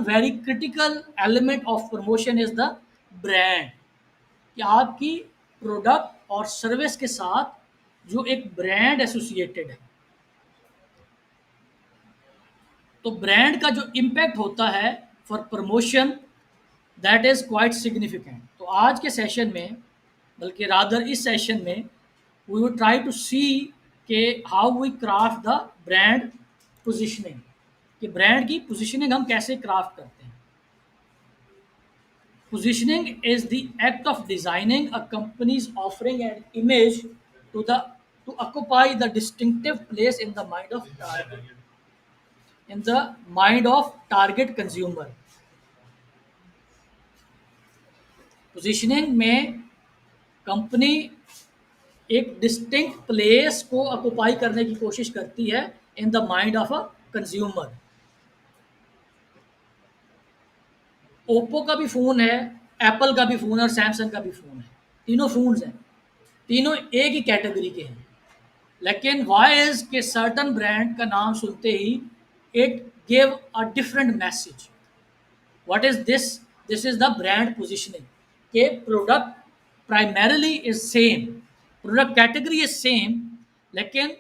Very critical element of promotion is the brand, कि आपकी product और सर्विस के साथ जो एक ब्रांड एसोसिएटेड है। तो ब्रांड का जो इम्पैक्ट होता है for promotion, that is quite significant. तो आज के सेशन में, बल्कि रादर इस सेशन में, we will try to see के how we craft the brand positioning, कि ब्रांड की पोजिशनिंग हम कैसे क्राफ्ट करते हैं। Positioning is the act of designing a company's offering and image to occupy the distinctive place in the mind of target consumer. Positioning में company एक distinct place को occupy करने की कोशिश करती है इन the mind of a consumer. Oppo का भी फ़ोन है, एप्पल का भी फ़ोन है और सैमसंग का भी फ़ोन है। तीनों फ़ोन्स हैं, तीनों एक ही कैटेगरी के हैं। लेकिन वाई इज़ के सर्टन ब्रांड का नाम सुनते ही it give a different message. What is this? This is the brand positioning, के product primarily is same, product category is same, लेकिन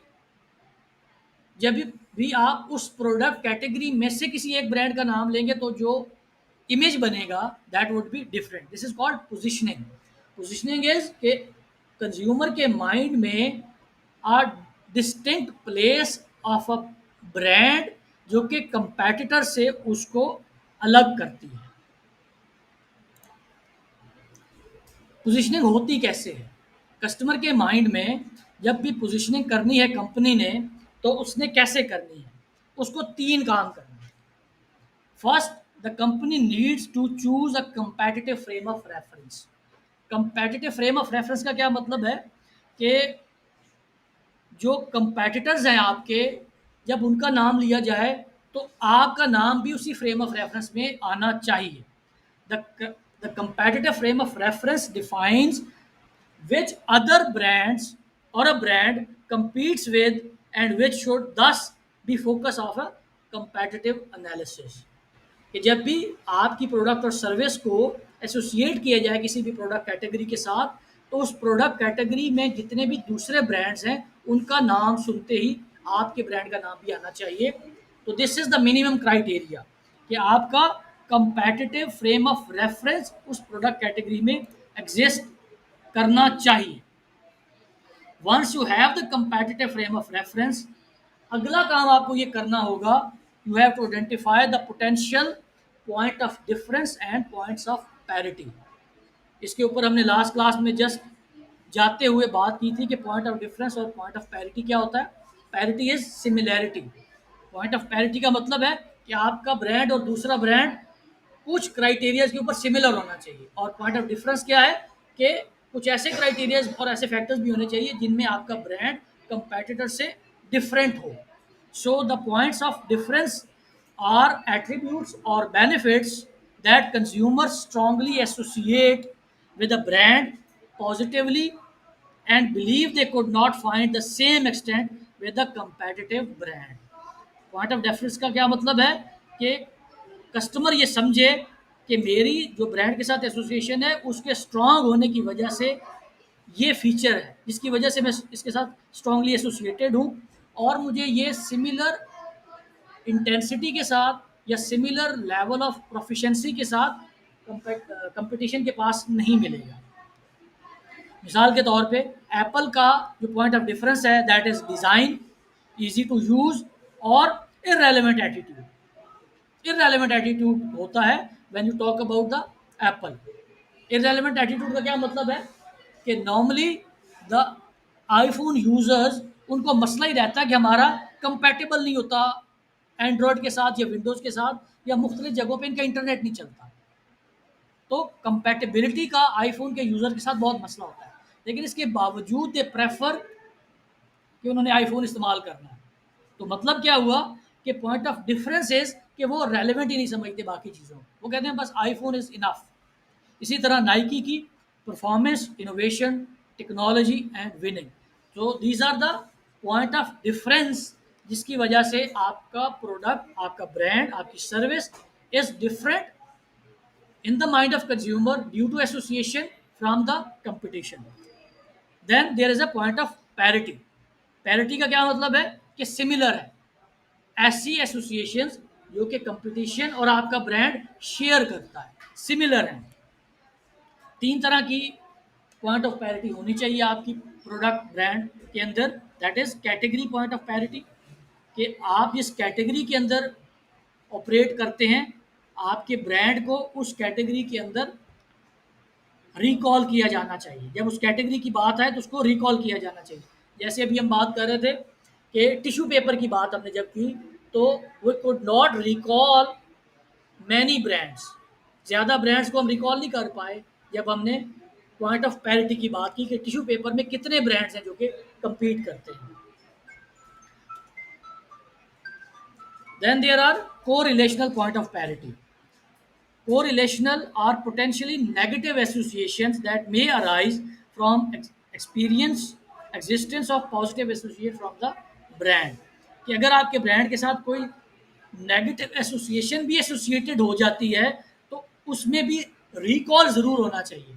जब भी आप उस प्रोडक्ट कैटेगरी में से किसी एक ब्रांड का नाम लेंगे तो जो इमेज बनेगा that would be different. This is called positioning. Positioning is के कंज्यूमर के माइंड में a distinct place of a brand जो कि कंपैटिटर से उसको अलग करती है। पोजिशनिंग होती कैसे है? कस्टमर के माइंड में जब भी पोजिशनिंग करनी है कंपनी ने, तो उसने कैसे करनी है? उसको 3 काम करने हैं। First, the company needs to choose a competitive frame of reference. Competitive frame of reference का क्या मतलब है? कि जो कंपैटिटर्स हैं आपके, जब उनका नाम लिया जाए तो आपका नाम भी उसी फ्रेम ऑफ रेफरेंस में आना चाहिए। The competitive frame of reference defines which other brands or a brand competes with and which should thus be focus of a competitive analysis। कि जब भी आपकी प्रोडक्ट और सर्विस को एसोसिएट किया जाए किसी भी प्रोडक्ट कैटेगरी के साथ, तो उस प्रोडक्ट कैटेगरी में जितने भी दूसरे ब्रांड्स हैं उनका नाम सुनते ही आपके ब्रांड का नाम भी आना चाहिए। तो this is the minimum criteria कि आपका कंपैटिटिव फ्रेम ऑफ रेफरेंस उस प्रोडक्ट कैटेगरी में एग्जिस्ट करना चाहिए। Once you have the competitive frame of reference, अगला काम आपको ये करना होगा, you have to identify the potential point of difference and points of parity. इसके ऊपर हमने लास्ट क्लास में जस्ट जाते हुए बात की थी कि पॉइंट ऑफ डिफरेंस और पॉइंट ऑफ पैरिटी क्या होता है। Parity is similarity. Point of parity का मतलब है कि आपका ब्रांड और दूसरा ब्रांड कुछ क्राइटेरियाज के ऊपर सिमिलर होना चाहिए, और पॉइंट ऑफ डिफरेंस क्या है कि कुछ ऐसे क्राइटेरियाज और ऐसे फैक्टर्स भी होने चाहिए जिनमें आपका ब्रांड कंपैटिटर से डिफरेंट हो। So the points of difference are attributes or benefits that consumers strongly associate with a brand positively and believe they could not find the same extent with a competitive brand। Point of difference का क्या मतलब है कि customer ये समझे कि मेरी जो ब्रांड के साथ एसोसिएशन है उसके स्ट्रांग होने की वजह से ये फीचर है जिसकी वजह से मैं इसके साथ स्ट्रांगली एसोसिएटेड हूँ, और मुझे ये सिमिलर इंटेंसिटी के साथ या सिमिलर लेवल ऑफ प्रोफिशिएंसी के साथ कंपटीशन के पास नहीं मिलेगा। मिसाल के तौर पे एप्पल का जो पॉइंट ऑफ डिफरेंस है that is design, easy to use और इररेलेवेंट एटीट्यूड। इररेलेवेंट एटीट्यूड होता है when you talk about the Apple. Irrelevant attitude का क्या मतलब है कि नॉर्मली द आईफोन यूजर्स, उनको मसला ही रहता है कि हमारा कंपैटिबल नहीं होता एंड्रॉयड के साथ या विंडोज़ के साथ या मुख्तलिफ जगहों पे इनका इंटरनेट नहीं चलता। तो कंपैटिबिलिटी का आईफोन के यूज़र के साथ बहुत मसला होता है, लेकिन इसके बावजूद दे प्रेफर कि उन्होंने आईफोन इस्तेमाल करना है। तो मतलब क्या हुआ कि पॉइंट ऑफ डिफरेंस इज कि वो रेलिवेंट ही नहीं समझते बाकी चीज़ों को, वो कहते हैं बस आईफोन इज़ इनफ। इसी तरह नाइकी की performance, innovation, technology and winning. तो these are the point of difference जिसकी वजह से आपका प्रोडक्ट, आपका ब्रांड, आपकी service is different in the mind of consumer due to association from the competition. Then there is a point of parity. Parity का क्या मतलब है कि सिमिलर है, ऐसी एसोसिएशंस जो कि कंपटीशन और आपका ब्रांड शेयर करता है, सिमिलर है। तीन तरह की पॉइंट ऑफ पैरिटी होनी चाहिए आपकी प्रोडक्ट ब्रांड के अंदर। That is category point of parity, कि आप जिस कैटेगरी के अंदर ऑपरेट करते हैं, आपके ब्रांड को उस कैटेगरी के अंदर रिकॉल किया जाना चाहिए। जब उस कैटेगरी की बात है तो उसको रिकॉल किया जाना चाहिए। जैसे अभी हम बात कर रहे थे कि टिश्यू पेपर की बात हमने जब की, तो we could not recall many brands, ज़्यादा ब्रांड्स को हम रिकॉल नहीं कर पाए जब हमने पॉइंट ऑफ पैरिटी की बात की कि टिश्यू पेपर में कितने ब्रांड्स हैं जो कि compete करते हैं। Then there are correlational point of parity. Correlational are potentially negative associations that may arise from existence of positive association from the brand। कि अगर आपके ब्रांड के साथ कोई नेगेटिव एसोसिएशन भी एसोसिएटेड हो जाती है तो उसमें भी रिकॉल ज़रूर होना चाहिए।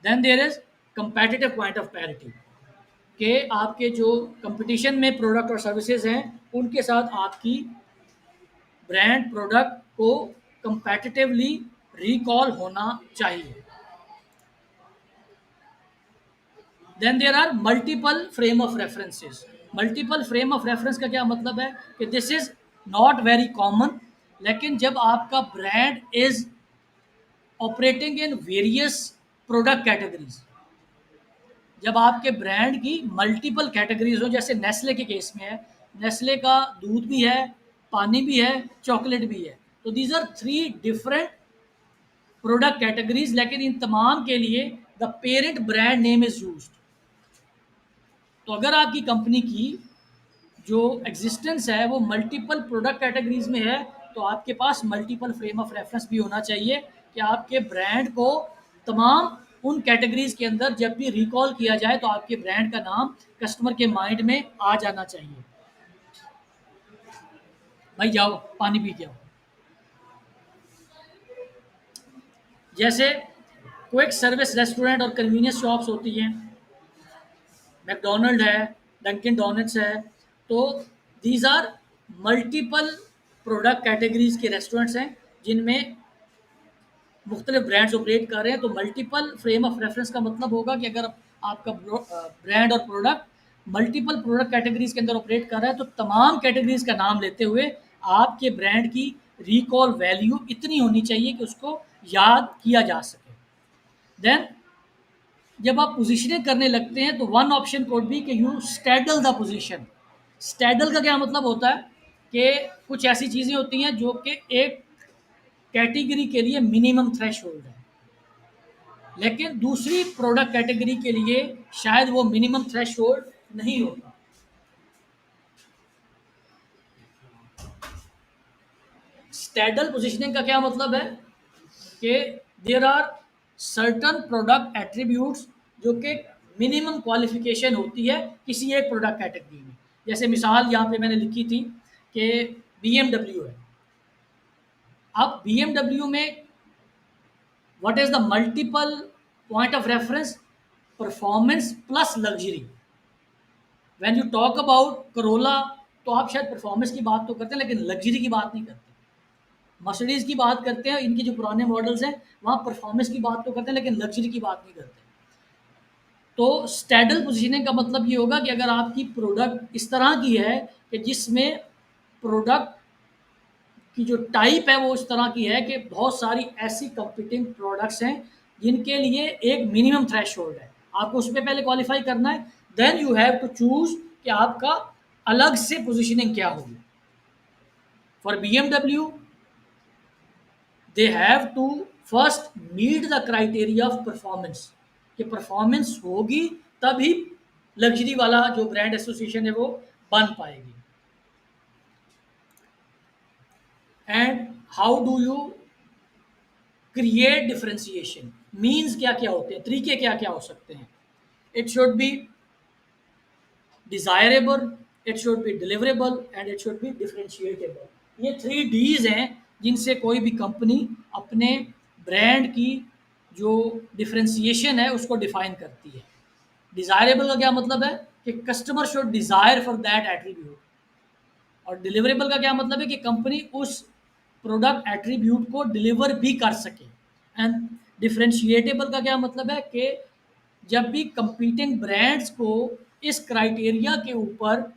Then there is competitive point of parity, के आपके जो कंपटीशन में प्रोडक्ट और सर्विसेज हैं उनके साथ आपकी ब्रांड प्रोडक्ट को कंपैटिटिवली रिकॉल होना चाहिए। Then there are multiple frame of references. Multiple frame of reference का क्या मतलब है कि this is not very common, लेकिन जब आपका brand is operating in various product categories, जब आपके ब्रांड की मल्टीपल कैटेगरीज हो, जैसे नेस्ले के केस में है, नेस्ले का दूध भी है, पानी भी है, चॉकलेट भी है, तो these are three different product categories, लेकिन इन तमाम के लिए the parent brand name is used. तो अगर आपकी कंपनी की जो एग्जिस्टेंस है वो मल्टीपल प्रोडक्ट कैटेगरीज में है तो आपके पास मल्टीपल फ्रेम ऑफ रेफरेंस भी होना चाहिए कि आपके ब्रांड को तमाम उन कैटेगरीज के अंदर जब भी रिकॉल किया जाए तो आपके ब्रांड का नाम कस्टमर के माइंड में आ जाना चाहिए। भाई जाओ पानी पी के आओ। जैसे क्विक सर्विस रेस्टोरेंट और कन्वीनियंस शॉप्स होती हैं, मैकडोनल्ड है, डंकिन डोनट्स है, तो these are multiple product categories के रेस्टोरेंट्स हैं जिनमें मुख्तलिफ ब्रांड्स ऑपरेट कर रहे हैं। तो मल्टीपल फ्रेम ऑफ रेफरेंस का मतलब होगा कि अगर आपका ब्रांड और प्रोडक्ट मल्टीपल प्रोडक्ट कैटेगरीज के अंदर ऑपरेट कर रहा है तो तमाम कैटेगरीज का नाम लेते हुए आपके ब्रांड की रिकॉल वैल्यू इतनी होनी चाहिए कि उसको याद किया जा सके। देन जब आप पोजीशनिंग करने लगते हैं तो वन ऑप्शन कोड भी कि यू स्टैडल द पोजीशन। स्टैडल का क्या मतलब होता है कि कुछ ऐसी चीज़ें होती हैं जो कि एक कैटेगरी के लिए मिनिमम थ्रेशोल्ड है, लेकिन दूसरी प्रोडक्ट कैटेगरी के लिए शायद वो मिनिमम थ्रेशोल्ड नहीं होता। स्टैडल पोजीशनिंग का क्या मतलब है कि there are certain product attributes जो कि मिनिमम क्वालिफिकेशन होती है किसी एक प्रोडक्ट कैटेगरी में। जैसे मिसाल यहाँ पे मैंने लिखी थी कि BMW है। अब BMW में what is the multiple point of reference? Performance plus luxury. When you talk about Corolla तो आप शायद परफॉर्मेंस की बात तो करते हैं लेकिन लग्जरी की बात नहीं करते। मर्सिडीज़ की बात करते हैं, इनकी जो पुराने मॉडल्स हैं वहाँ परफॉर्मेंस की बात तो करते हैं लेकिन लग्जरी की बात नहीं करते। तो स्टैडल पोजीशनिंग का मतलब ये होगा कि अगर आपकी प्रोडक्ट इस तरह की है कि जिसमें प्रोडक्ट की जो टाइप है वो इस तरह की है कि बहुत सारी ऐसी कंपीटिंग प्रोडक्ट्स हैं जिनके लिए एक मिनिमम थ्रेशोल्ड है, आपको उस पर पहले क्वालिफाई करना है। Then you have to choose कि आपका अलग से पोजीशनिंग क्या होगी। For BMW they have to first meet the criteria of performance, कि परफॉर्मेंस होगी तभी लग्जरी वाला जो ब्रांड एसोसिएशन है वो बन पाएगी। And how do you create differentiation? Means क्या क्या होते हैं, तरीके क्या क्या हो सकते हैं? It should be desirable, it should be deliverable and it should be differentiatable. ये 3 Ds हैं जिनसे कोई भी कंपनी अपने ब्रांड की जो डिफरेंशिएशन है उसको डिफाइन करती है। डिज़ायरेबल का क्या मतलब है कि customer should desire for that attribute, और डिलीवरेबल का क्या मतलब है कि कंपनी उस प्रोडक्ट एट्रीब्यूट को डिलीवर भी कर सके। एंड डिफरेंशिएटेबल का क्या मतलब है कि जब भी कंपीटिंग ब्रांड्स को इस क्राइटेरिया के ऊपर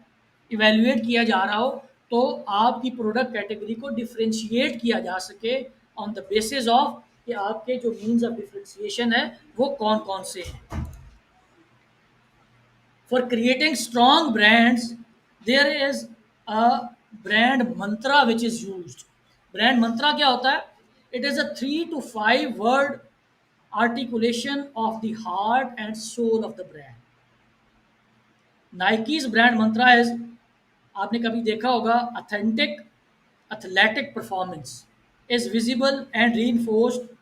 इवेल्युएट किया जा रहा हो तो आपकी प्रोडक्ट कैटेगरी को डिफरेंशिएट किया जा सके ऑन द बेसिस ऑफ कि आपके जो मीन्स ऑफ डिफरेंशिएशन है वो कौन कौन से हैं। For creating strong brands, there is a brand mantra which is used. Brand mantra क्या होता है? It is a 3 to 5 word articulation of the heart and soul of the brand. Nike's brand mantra is, आपने कभी देखा होगा, authentic athletic performance is visible and reinforced।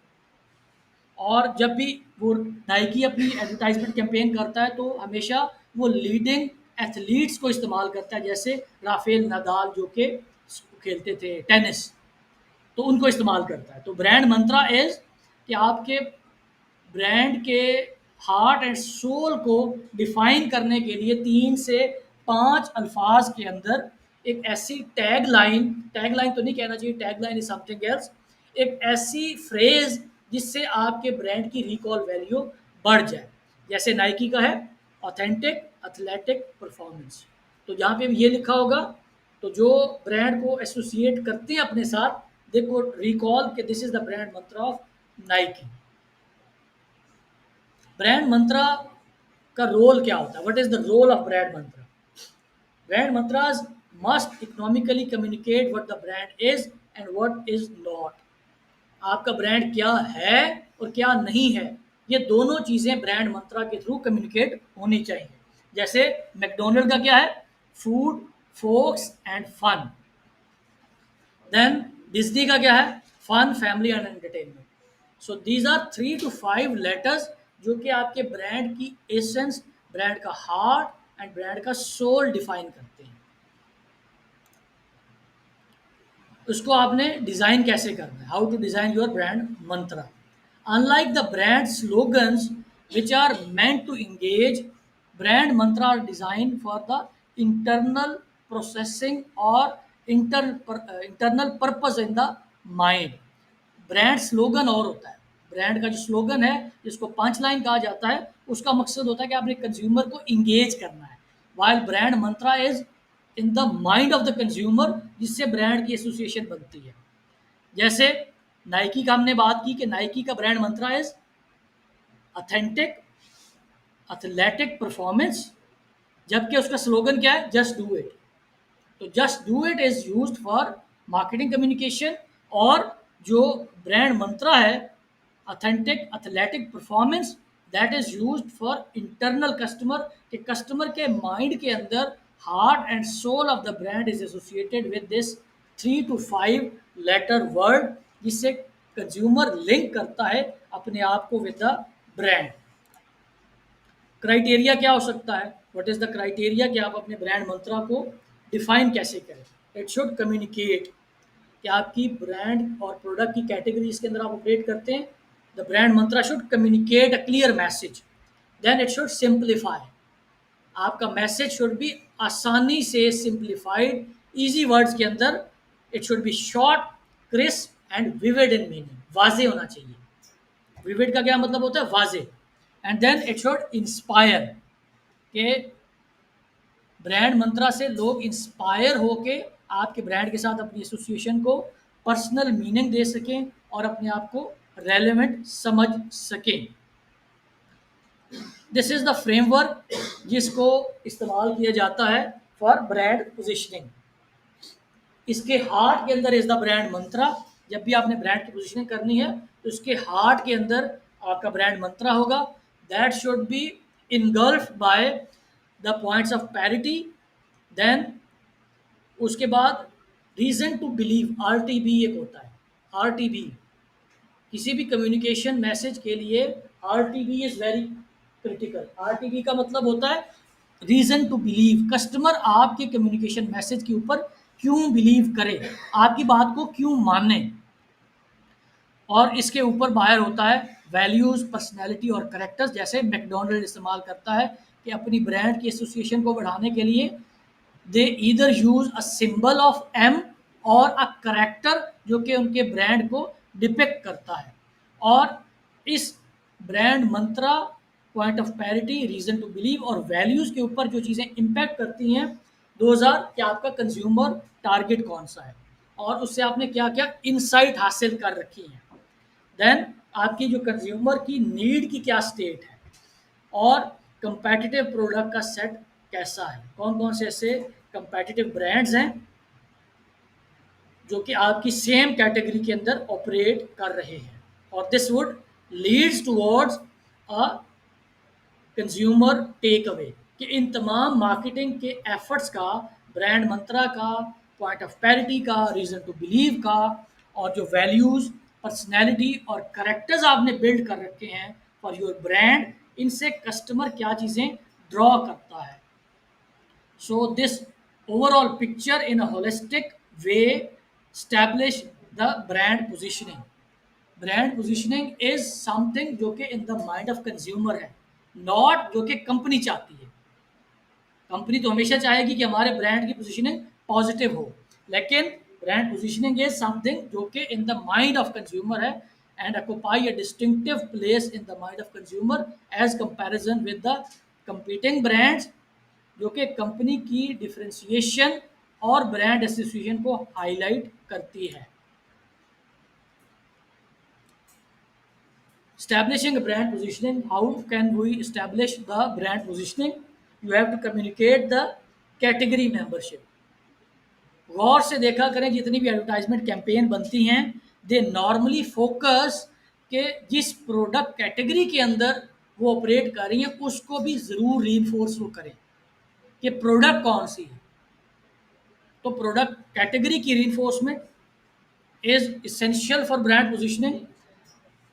और जब भी वो नाइकी अपनी एडवर्टाइजमेंट कैंपेन करता है तो हमेशा वो लीडिंग एथलीट्स को इस्तेमाल करता है, जैसे राफेल नदाल जो कि खेलते थे टेनिस, तो उनको इस्तेमाल करता है। तो ब्रांड मंत्रा इज कि आपके ब्रांड के हार्ट एंड सोल को डिफाइन करने के लिए 3 से 5 अल्फाज के अंदर एक ऐसी टैग लाइन तो नहीं कहना चाहिए, tag line is something else, एक ऐसी फ्रेज जिससे आपके ब्रांड की रिकॉल वैल्यू बढ़ जाए। जैसे नाइकी का है ऑथेंटिक एथलेटिक परफॉर्मेंस, तो जहाँ पे भी ये लिखा होगा तो जो ब्रांड को एसोसिएट करते हैं अपने साथ दे को रिकॉल कि this is the brand mantra of Nike. Brand mantra का रोल क्या होता है? What is the role of brand mantra? Brand mantras must economically communicate what the brand is and what is not. आपका brand क्या है और क्या नहीं है, ये दोनों चीज़ें ब्रांड मंत्रा के थ्रू कम्युनिकेट होनी चाहिए। जैसे मैकडोनल्ड का क्या है? Food, folks and fun. Then Disney का क्या है? Fun, family and entertainment. So these are 3 to 5 letters जो कि आपके ब्रांड की एसेंस, ब्रांड का हार्ट एंड ब्रांड का सोल डिफाइन करते हैं। उसको आपने डिज़ाइन कैसे करना है? How to design your brand mantra? Unlike the brand slogans which are meant to engage, brand mantra are designed for the internal processing or internal purpose in the mind। Brand slogan और होता है, brand का जो slogan है जिसको punch line कहा जाता है उसका मकसद होता है कि आपने कंज्यूमर को इंगेज करना है, while brand mantra is in the mind of the consumer, जिससे ब्रांड की एसोसिएशन बनती है। जैसे नाइकी का हमने बात की कि नाइकी का brand mantra is authentic athletic performance, जबकि उसका स्लोगन क्या है? Just do it. तो just do it is used for marketing communication, और जो ब्रांड मंत्रा है authentic athletic performance that is used for internal customer, कि कस्टमर के माइंड के अंदर heart and soul of the brand is associated with this 3 to 5 letter word, जिससे consumer link करता है अपने आप को विद द ब्रांड। क्राइटेरिया क्या हो सकता है? व्हाट इज द क्राइटेरिया कि आप अपने ब्रांड मंत्रा को डिफाइन कैसे करें? इट शुड कम्युनिकेट कि आपकी ब्रांड और प्रोडक्ट की कैटेगरी इसके अंदर आप ऑपरेट करते हैं। The brand mantra should communicate a clear message, then it should simplify. आपका मैसेज शुड भी आसानी से सिंप्लीफाइड इजी वर्ड्स के अंदर, it should be short, crisp and vivid in meaning, वाजे होना चाहिए। विविड का क्या मतलब होता है? वाजे। And then it should inspire, के ब्रांड मंत्रा से लोग इंस्पायर होके आपके ब्रांड के साथ अपनी एसोसिएशन को पर्सनल मीनिंग दे सकें और अपने आप को रेलेवेंट समझ सकें। दिस इज द फ्रेमवर्क जिसको इस्तेमाल किया जाता है फॉर ब्रांड पोजिशनिंग। इसके हार्ट के अंदर इज द ब्रांड मंत्रा। जब भी आपने ब्रांड की पोजिशनिंग करनी है तो इसके हार्ट के अंदर आपका ब्रांड मंत्रा होगा, that should be engulf by the points of parity. Then उसके बाद रीज़न टू बिलीव, RTB एक होता है। RTB किसी भी कम्युनिकेशन मैसेज के लिए RTB is very critical. RTB का मतलब होता है रीज़न टू बिलीव। कस्टमर आपके कम्युनिकेशन मैसेज के ऊपर क्यों बिलीव करे, आपकी बात को क्यों माने। और इसके ऊपर बाहर होता है वैल्यूज़, पर्सनैलिटी और करेक्टर्स। जैसे मैकडोनल्ड इस्तेमाल करता है कि अपनी ब्रांड की एसोसिएशन को बढ़ाने के लिए they either use a symbol of M और अ करेक्टर जो कि उनके ब्रांड को डिपिक्ट करता है। और इस brand mantra, point of parity, reason to believe और वैल्यूज़ के ऊपर जो चीज़ें इम्पैक्ट करती हैं, दोज आर कि आपका कंज्यूमर टारगेट कौन सा है और उससे आपने क्या क्या इंसाइट हासिल कर रखी है। देन आपकी जो कंज्यूमर की नीड की क्या स्टेट है और कंपेटिटिव प्रोडक्ट का सेट कैसा है, कौन कौन से ऐसे कंपेटिटिव ब्रांड्स हैं जो कि आपकी सेम कैटेगरी के अंदर ऑपरेट कर रहे हैं। और this would leads towards a consumer take away कि इन तमाम मार्केटिंग के एफर्ट्स का, ब्रांड मंत्रा का, पॉइंट ऑफ पैरिटी का, रीज़न टू बिलीव का और जो वैल्यूज़, पर्सनैलिटी और करेक्टर्स आपने बिल्ड कर रखे हैं फॉर योर ब्रांड, इनसे कस्टमर क्या चीज़ें ड्रॉ करता है। So this overall picture in a holistic way establish the brand positioning. Brand positioning is something जो कि in the mind of consumer है, not जो कि कंपनी चाहती है। कंपनी तो हमेशा चाहेगी कि हमारे ब्रांड की पोजीशनिंग पॉजिटिव हो, लेकिन ब्रांड पोजीशनिंग इज समथिंग जो कि in the mind of consumer है and occupy a distinctive place in the mind of consumer as comparison with the competing brands, जो कि कंपनी की डिफरेंशिएशन और ब्रांड एसोसिएशन को हाईलाइट करती है। Establishing a brand positioning, how can we establish the brand positioning? You have to communicate the category membership. गौर से देखा करें जितनी भी एडवर्टाइजमेंट कैंपेन बनती हैं, दे नॉर्मली फोकस के जिस प्रोडक्ट कैटेगरी के अंदर वो ऑपरेट कर रही हैं उसको भी ज़रूर रीइंफोर्स वो करें कि प्रोडक्ट कौन सी है। तो प्रोडक्ट कैटेगरी की reinforcement is essential for brand positioning.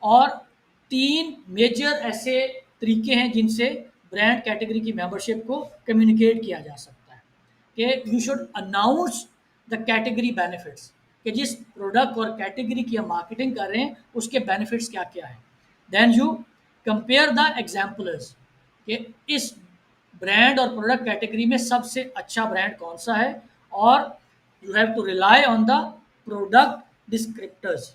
और 3 मेजर ऐसे तरीके हैं जिनसे ब्रांड कैटेगरी की मेंबरशिप को कम्युनिकेट किया जा सकता है कि you should announce the category benefits कि जिस प्रोडक्ट और कैटेगरी की हम मार्केटिंग कर रहे हैं उसके बेनिफिट्स क्या क्या हैं। Then you compare the examples कि इस ब्रांड और प्रोडक्ट कैटेगरी में सबसे अच्छा ब्रांड कौन सा है और you have to rely on the product descriptors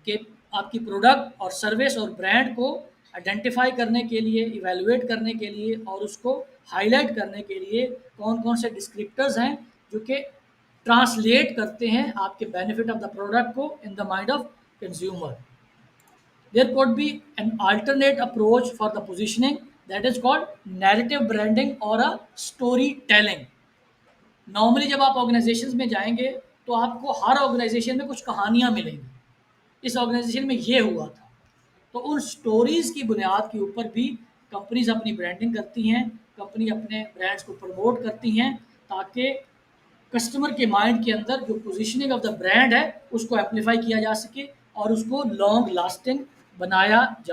कि आपकी प्रोडक्ट और सर्विस और ब्रांड को आइडेंटिफाई करने के लिए, इवैल्यूएट करने के लिए और उसको हाईलाइट करने के लिए कौन कौन से डिस्क्रिप्टर्स हैं जो कि ट्रांसलेट करते हैं आपके बेनिफिट ऑफ द प्रोडक्ट को इन the mind of consumer. There could be an alternate approach for the positioning that is called narrative branding or a storytelling. Normally जब आप ऑर्गेनाइजेशंस में जाएंगे तो आपको हर ऑर्गेनाइजेशन में कुछ कहानियाँ मिलेंगी, इस ऑर्गेनाइजेशन में ये हुआ था। तो उन स्टोरीज़ की बुनियाद के ऊपर भी कंपनीज अपनी ब्रांडिंग करती हैं, कंपनी अपने ब्रांड्स को प्रमोट करती हैं ताकि कस्टमर के माइंड के अंदर जो पोजीशनिंग ऑफ द ब्रांड है उसको एम्पलीफाई किया जा सके और उसको लॉन्ग लास्टिंग बनाया जा